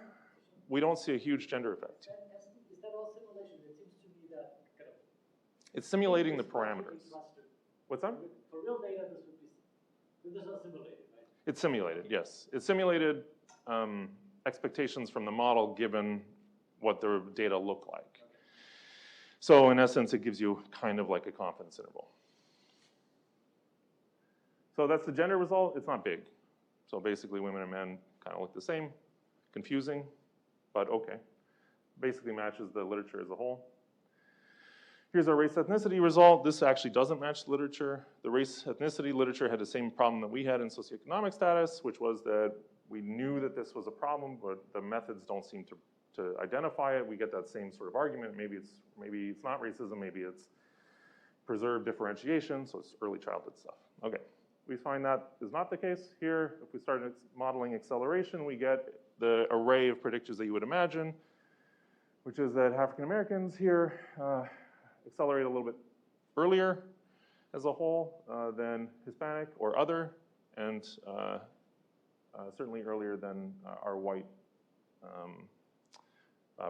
we don't see a huge gender effect. Is that all simulation? It seems to me that kind of... It's simulating the parameters. What's that? For real data, this is not simulated, right? It's simulated, yes. It's simulated expectations from the model given what the data look like. So in essence, it gives you kind of like a confidence interval. So that's the gender result. It's not big. So basically, women and men kind of look the same. Confusing, but okay. Basically matches the literature as a whole. Here's our race ethnicity result. This actually doesn't match the literature. The race ethnicity literature had the same problem that we had in socioeconomic status, which was that we knew that this was a problem, but the methods don't seem to identify it. We get that same sort of argument. Maybe it's not racism, maybe it's preserved differentiation, so it's early childhood stuff. Okay, we find that is not the case here. If we start modeling acceleration, we get the array of predictors that you would imagine, which is that African Americans here accelerate a little bit earlier as a whole than Hispanic or other, and certainly earlier than our white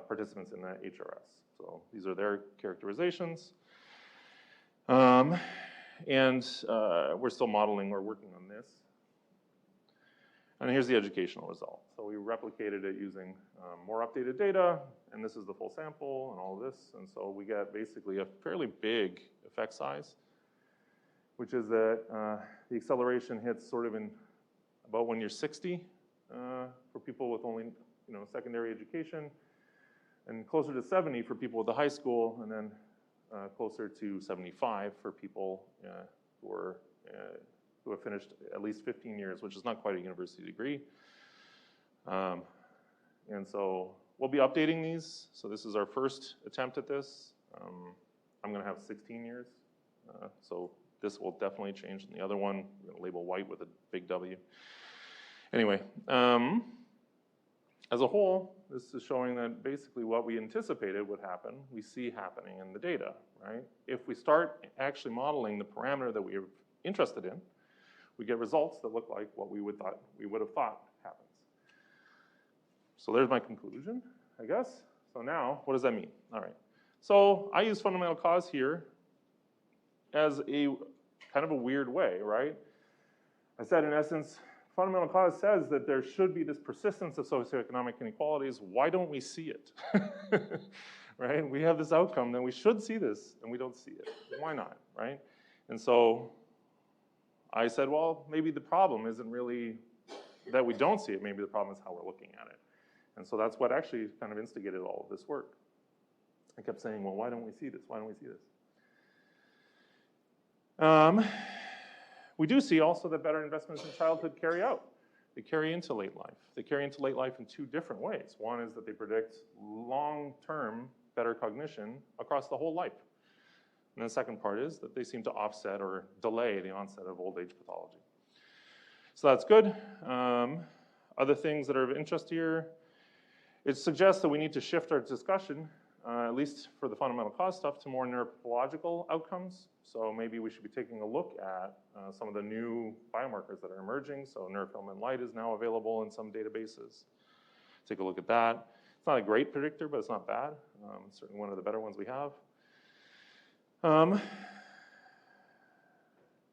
participants in that HRS. So these are their characterizations. And we're still modeling, we're working on this. And here's the educational result. So we replicated it using more updated data, and this is the full sample and all of this. And so we get basically a fairly big effect size, which is that the acceleration hits sort of in about when you're 60 for people with only secondary education, and closer to 70 for people with a high school, and then closer to 75 for people who have finished at least 15 years, which is not quite a university degree. And so we'll be updating these. So this is our first attempt at this. I'm going to have 16 years. So This will definitely change, and the other one, we're going to label white with a big W. Anyway, as a whole, this is showing that basically what we anticipated would happen, we see happening in the data, right? If we start actually modeling the parameter that we're interested in, we get results that look like what we would have thought happens. So there's my conclusion, I guess. So now, what does that mean? All right. So I use fundamental cause here as a kind of a weird way, right? I said, in essence, fundamental cause says that there should be this persistence of socioeconomic inequalities. Why don't we see it? Right? We have this outcome, then we should see this, and we don't see it. Why not, right? And so I said, well, maybe the problem isn't really that we don't see it. Maybe the problem is how we're looking at it. And so that's what actually kind of instigated all of this work. I kept saying, well, why don't we see this? Why don't we see this? We do see also that better investments in childhood carry out. They carry into late life. They carry into late life in two different ways. One is that they predict long-term better cognition across the whole life. And the second part is that they seem to offset or delay the onset of old age pathology. So that's good. Other things that are of interest here, it suggests that we need to shift our discussion, at least for the fundamental cause stuff, to more neurological outcomes. So maybe we should be taking a look at some of the new biomarkers that are emerging. So neurofilament light is now available in some databases. Take a look at that. It's not a great predictor, but it's not bad. It's certainly one of the better ones we have.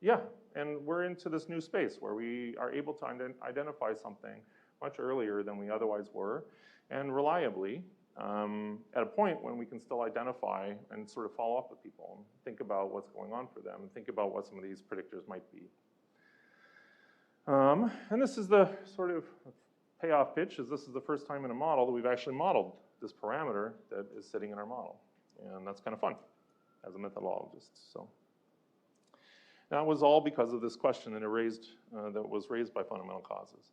Yeah, and we're into this new space where we are able to identify something much earlier than we otherwise were, and reliably, at a point when we can still identify and sort of follow up with people and think about what's going on for them and think about what some of these predictors might be. And this is the sort of payoff pitch, is this is the first time in a model that we've actually modeled this parameter that is sitting in our model. And that's kind of fun as a methodologist. So that was all because of this question that was raised by fundamental causes.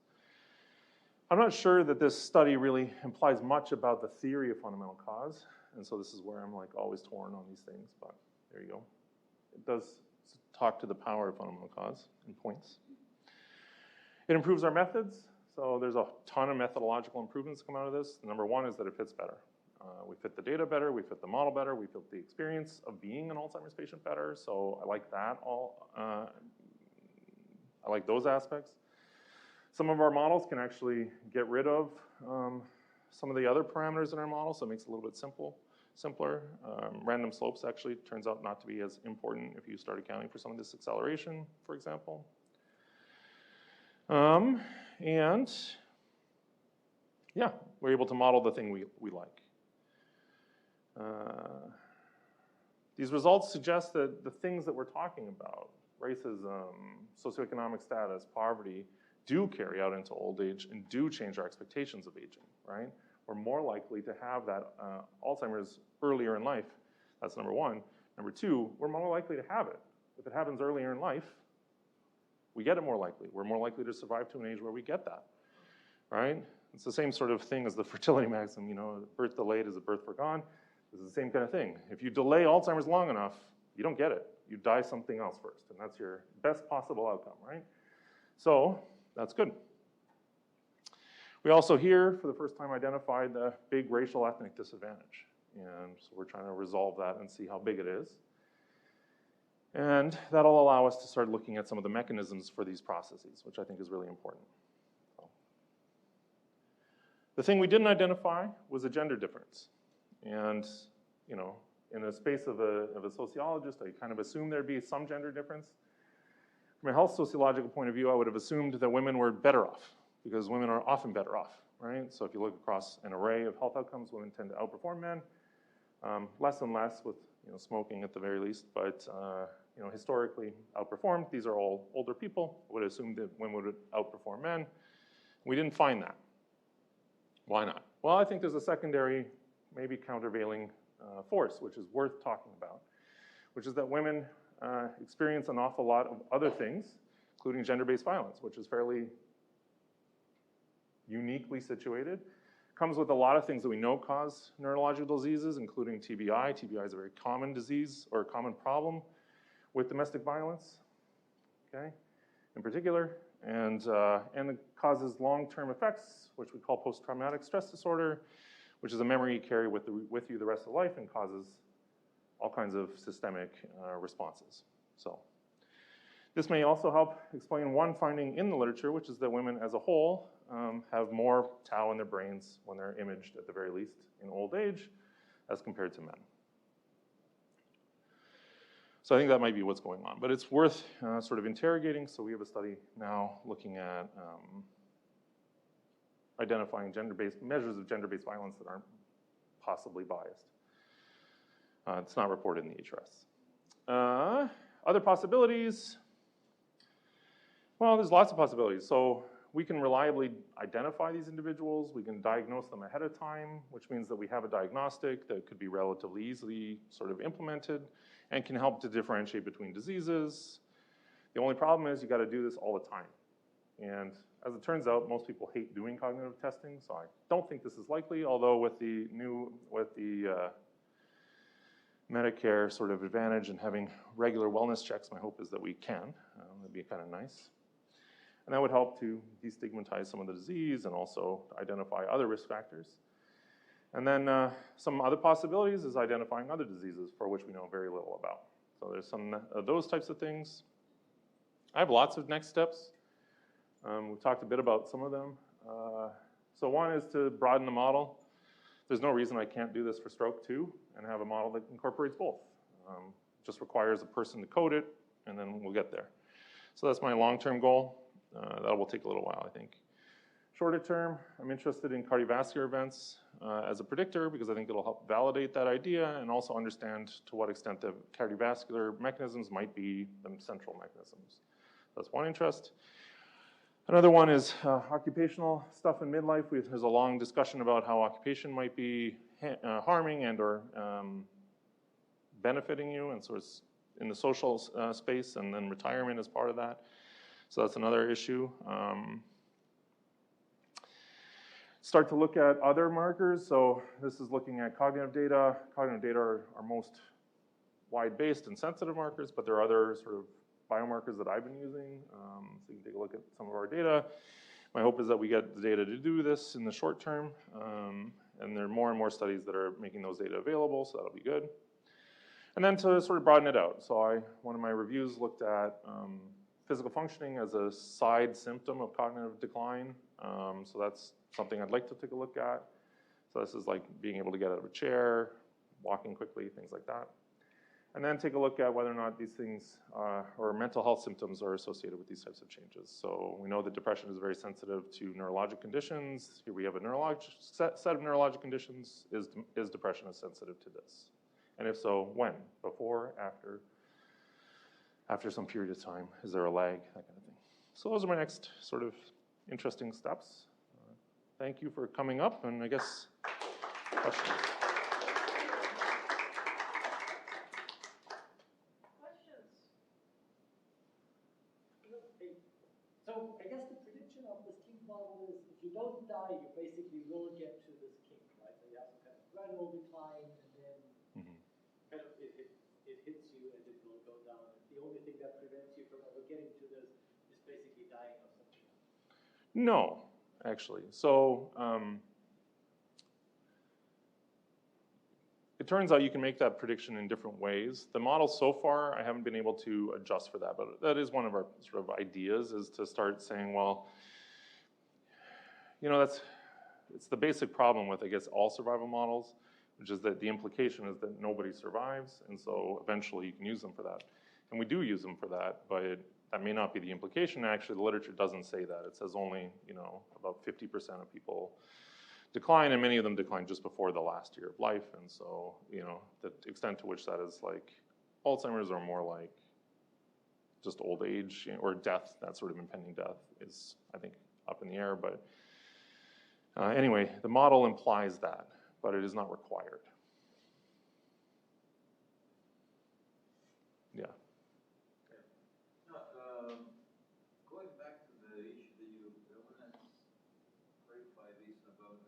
I'm not sure that this study really implies much about the theory of fundamental cause, and so this is where I'm like always torn on these things, but there you go. It does talk to the power of fundamental cause in points. It improves our methods, so there's a ton of methodological improvements come out of this. Number one is that it fits better. We fit the data better, we fit the model better, we fit the experience of being an Alzheimer's patient better, so I like that all. I like those aspects. Some of our models can actually get rid of some of the other parameters in our model, so it makes it a little bit simpler. Random slopes actually turns out not to be as important if you start accounting for some of this acceleration, for example. And yeah, we're able to model the thing we like. These results suggest that the things that we're talking about, racism, socioeconomic status, poverty, do carry out into old age and do change our expectations of aging, right? We're more likely to have that Alzheimer's earlier in life. That's number one. Number two, we're more likely to have it. If it happens earlier in life, we get it more likely. We're more likely to survive to an age where we get that, right? It's the same sort of thing as the fertility maxim, you know, birth delayed is a birth forgone. This is the same kind of thing. If you delay Alzheimer's long enough, you don't get it. You die something else first, and that's your best possible outcome, right? So that's good. We also here, for the first time, identified the big racial ethnic disadvantage. And so we're trying to resolve that and see how big it is. And that'll allow us to start looking at some of the mechanisms for these processes, which I think is really important. So. The thing we didn't identify was a gender difference. And, you know, in the space of a sociologist, I kind of assumed there'd be some gender difference. From a health sociological point of view, I would have assumed that women were better off, because women are often better off, right? So if you look across an array of health outcomes, women tend to outperform men. Less and less with, you know, smoking at the very least, but you know, historically outperformed. These are all older people. I would assume that women would outperform men. We didn't find that. Why not? Well, I think there's a secondary, maybe countervailing force, which is worth talking about, which is that women experience an awful lot of other things, including gender-based violence, which is fairly uniquely situated. Comes with a lot of things that we know cause neurological diseases, including TBI. TBI is a very common disease or a common problem with domestic violence, okay, in particular, and it causes long-term effects, which we call post-traumatic stress disorder, which is a memory you carry with you the rest of life and causes all kinds of systemic responses. So this may also help explain one finding in the literature, which is that women as a whole have more tau in their brains when they're imaged, at the very least, in old age, as compared to men. So I think that might be what's going on, but it's worth sort of interrogating. So we have a study now looking at identifying gender-based measures of gender-based violence that aren't possibly biased. It's not reported in the HRS. Other possibilities. Well, there's lots of possibilities. So we can reliably identify these individuals. We can diagnose them ahead of time, which means that we have a diagnostic that could be relatively easily sort of implemented and can help to differentiate between diseases. The only problem is you got to do this all the time. And as it turns out, most people hate doing cognitive testing, so I don't think this is likely, although with the Medicare sort of advantage and having regular wellness checks, my hope is that we can. That'd be kind of nice. And that would help to destigmatize some of the disease and also identify other risk factors. And then some other possibilities is identifying other diseases for which we know very little about. So there's some of those types of things. I have lots of next steps. We've talked a bit about some of them. So one is to broaden the model. There's no reason I can't do this for stroke too and have a model that incorporates both. Just requires a person to code it, and then we'll get there. So that's my long-term goal. That will take a little while, I think. Shorter term, I'm interested in cardiovascular events as a predictor because I think it'll help validate that idea and also understand to what extent the cardiovascular mechanisms might be the central mechanisms. That's one interest. Another one is occupational stuff in midlife. There's a long discussion about how occupation might be harming and or benefiting you, and so it's in the social space, and then retirement is part of that. So that's another issue. Start to look at other markers. So this is looking at cognitive data. Cognitive data are most wide-based and sensitive markers, but there are other sort of biomarkers that I've been using. So you can take a look at some of our data. My hope is that we get the data to do this in the short term. And there are more and more studies that are making those data available, so that'll be good. And then to sort of broaden it out. So one of my reviews looked at physical functioning as a side symptom of cognitive decline. So that's something I'd like to take a look at. So this is like being able to get out of a chair, walking quickly, things like that. And then take a look at whether or not these things or mental health symptoms are associated with these types of changes. So we know that depression is very sensitive to neurologic conditions. Here we have a set of neurologic conditions. Is depression as sensitive to this? And if so, when? Before, after some period of time? Is there a lag? That kind of thing. So those are my next sort of interesting steps. Thank you for coming up, and I guess questions. So I guess the prediction of this kink model is if you don't die, you basically will get to this kink, right? So you have some kind of gradual decline, and then kind of it hits you and it will go down. And the only thing that prevents you from ever getting to this is basically dying of something else. No, actually. So it turns out you can make that prediction in different ways. The model so far, I haven't been able to adjust for that, but that is one of our sort of ideas, is to start saying, well, you know, it's the basic problem with, I guess, all survival models, which is that the implication is that nobody survives, and so eventually you can use them for that. And we do use them for that, but that may not be the implication. Actually, the literature doesn't say that. It says only, you know, about 50% of people decline, and many of them decline just before the last year of life. And so, you know, the extent to which that is like Alzheimer's or more like just old age or death, that sort of impending death is, I think, up in the air. But anyway, the model implies that, but it is not required. Yeah. Going back to the issue that you want to clarify this about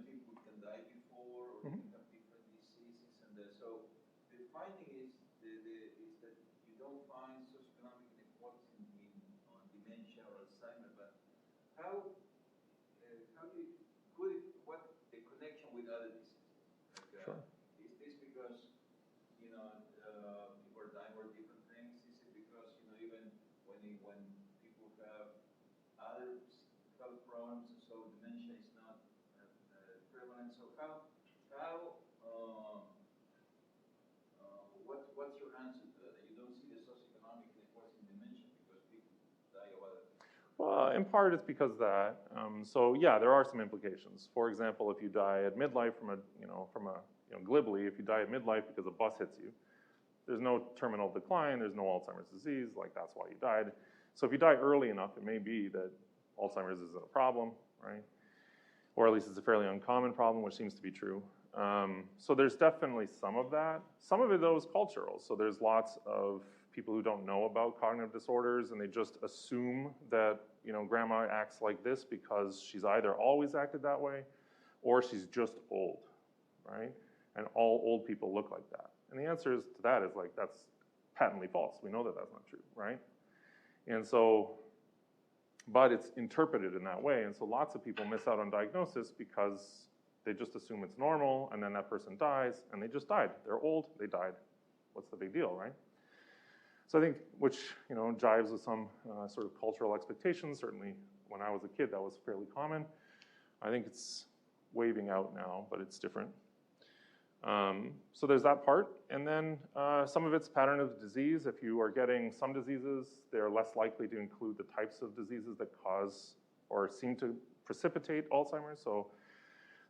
people can die before or can have different diseases, and so the finding is is that you don't find socioeconomic inequalities on dementia or Alzheimer, but how do you, what the connection with other diseases? Like, Sure. Is this because, people are dying for different things? Is it because, even when people have other health problems, so dementia is not prevalent? So what's your answer to that? You don't see the socioeconomic inequality in dementia because people die of other things? Well, in part it's because of that. So yeah, there are some implications. For example, if you die at midlife glibly, if you die at midlife because a bus hits you, there's no terminal decline, there's no Alzheimer's disease, like that's why you died. So if you die early enough, it may be that Alzheimer's isn't a problem, right? Or at least it's a fairly uncommon problem, which seems to be true. So there's definitely some of that. Some of it, though, is cultural. So there's lots of people who don't know about cognitive disorders, and they just assume that, grandma acts like this because she's either always acted that way or she's just old, right? And all old people look like that. And the answer to that is like, that's patently false. We know that that's not true, right? And so, but it's interpreted in that way. And so lots of people miss out on diagnosis because they just assume it's normal, and then that person dies, and they just died. They're old, they died. What's the big deal, right? So I think, which, jives with some sort of cultural expectations. Certainly when I was a kid, that was fairly common. I think it's waving out now, but it's different. So there's that part. And then some of it's pattern of disease. If you are getting some diseases, they're less likely to include the types of diseases that cause or seem to precipitate Alzheimer's. So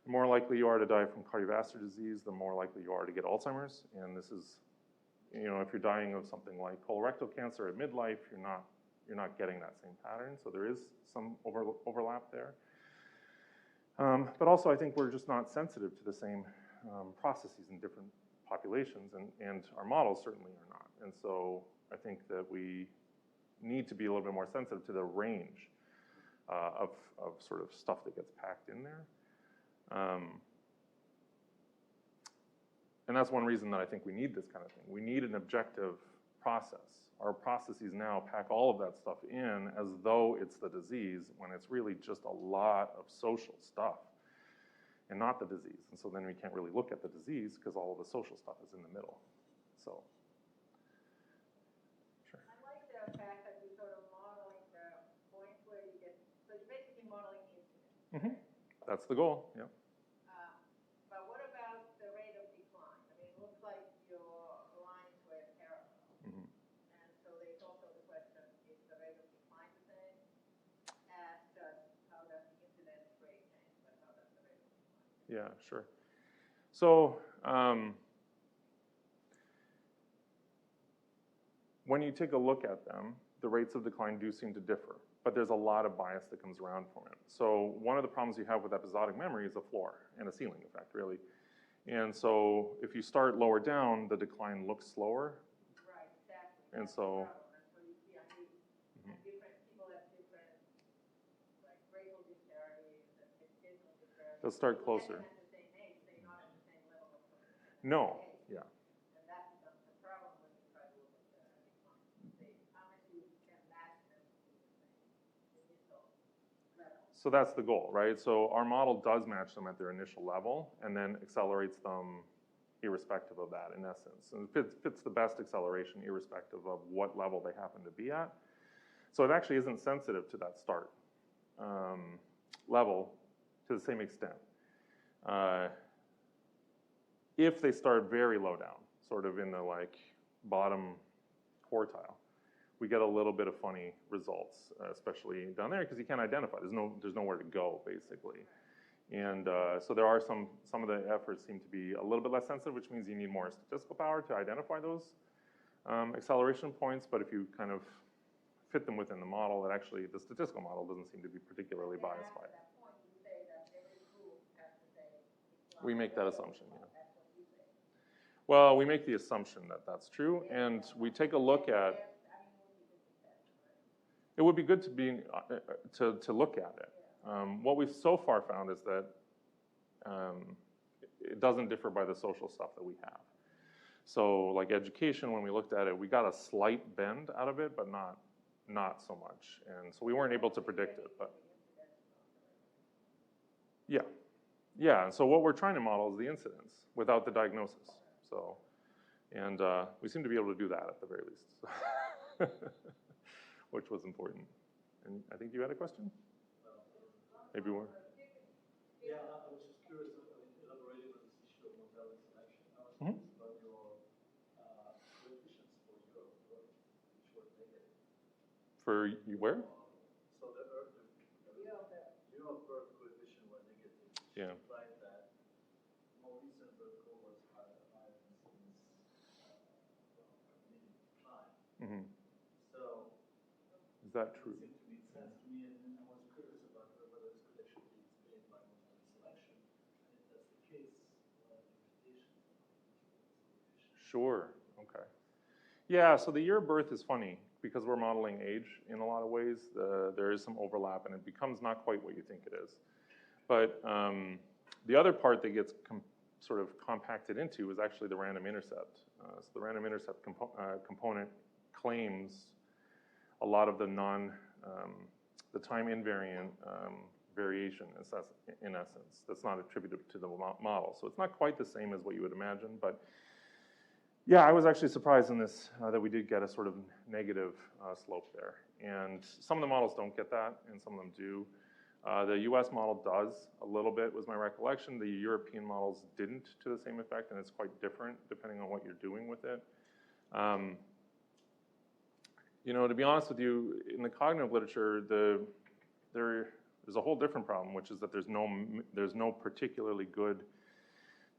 the more likely you are to die from cardiovascular disease, the more likely you are to get Alzheimer's. And this is, if you're dying of something like colorectal cancer at midlife, you're not getting that same pattern. So there is some overlap there. But also, I think we're just not sensitive to the same processes in different populations, and our models certainly are not. And so I think that we need to be a little bit more sensitive to the range of sort of stuff that gets packed in there. And that's one reason that I think we need this kind of thing. We need an objective process. Our processes now pack all of that stuff in as though it's the disease, when it's really just a lot of social stuff and not the disease. And so then we can't really look at the disease because all of the social stuff is in the middle. So, sure. I like the fact that you're sort of modeling the point where you get, so you're basically modeling incidence. Mm-hmm. That's the goal, yeah. But what about the rate of decline? I mean, it looks like your lines were parallel. Mm-hmm. And so there's also the question, is the rate of decline the same? As does, how does the incidence rate change, but how does the rate of decline? Yeah, sure. So when you take a look at them, the rates of decline do seem to differ, but there's a lot of bias that comes around from it. So one of the problems you have with episodic memory is a floor and a ceiling effect, really. And so if you start lower down, the decline looks slower. Right, exactly. And That's so, the problem. And so you see, and different people have different, like, racial disparities and educational disparities. they'll start closer. At the same age, they're not at the same level of commitment. No, yeah. And that becomes the problem when you try to look at the decline. See how much you can match them to the same initial level. So that's the goal, right? So our model does match them at their initial level and then accelerates them irrespective of that, in essence. And it fits the best acceleration irrespective of what level they happen to be at. So it actually isn't sensitive to that start level to the same extent. If they start very low down, sort of in the bottom quartile, we get a little bit of funny results, especially down there, because you can't identify. There's nowhere to go, basically. And so there are some of the efforts seem to be a little bit less sensitive, which means you need more statistical power to identify those acceleration points. But if you kind of fit them within the model, that actually the statistical model doesn't seem to be particularly biased by it. At that point, you say that every group has to say decline. We make that assumption, yeah. That's what you say. Well, we make the assumption that that's true, and we take a look at. It would be good to be to look at it. What we've so far found is that it doesn't differ by the social stuff that we have. So like education, when we looked at it, we got a slight bend out of it, but not so much. And so we weren't able to predict it, but yeah. Yeah, and so what we're trying to model is the incidence without the diagnosis. So, and we seem to be able to do that at the very least, which was important. And I think you had a question? Maybe more. Yeah, I was just curious, elaborating on this issue of mortality selection. I was Mhm. curious about your coefficients for your birth, which were negative. For you where? So the year of birth coefficient were negative, which Yeah. implied that more recent birth cohorts had a higher incidence, decline. Mm-hmm. So Is that true? it seemed to make sense to me, and I was curious about whether this could actually be explained by mortality selection. And if that's the case, what are the implications of this? Sure, okay. Yeah, so the year of birth is funny because we're modeling age in a lot of ways. There is some overlap and it becomes not quite what you think it is. But the other part that gets sort of compacted into is actually the random intercept. So the random intercept component claims a lot of the the time invariant variation in essence. That's not attributed to the model. So it's not quite the same as what you would imagine, but yeah, I was actually surprised in this that we did get a sort of negative slope there. And some of the models don't get that, and some of them do. The US model does a little bit, was my recollection. The European models didn't to the same effect, and it's quite different depending on what you're doing with it. You know, to be honest with you, in the cognitive literature, there's a whole different problem, which is that there's no particularly good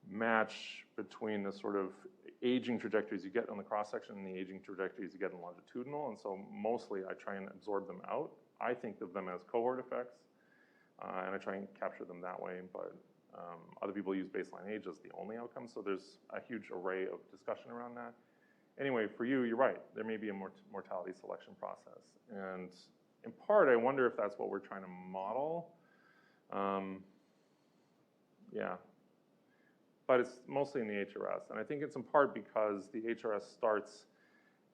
match between the sort of aging trajectories you get on the cross-section and the aging trajectories you get in longitudinal, and so mostly I try and absorb them out. I think of them as cohort effects, and I try and capture them that way, but other people use baseline age as the only outcome, so there's a huge array of discussion around that. Anyway, for you, you're right. There may be a mortality selection process, and in part, I wonder if that's what we're trying to model. Yeah. But it's mostly in the HRS. And I think it's in part because the HRS starts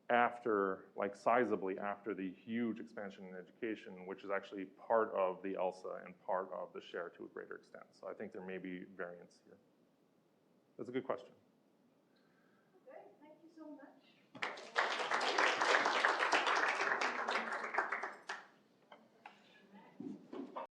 after, like sizably after the huge expansion in education, which is actually part of the ELSA and part of the share to a greater extent. So I think there may be variance here. That's a good question.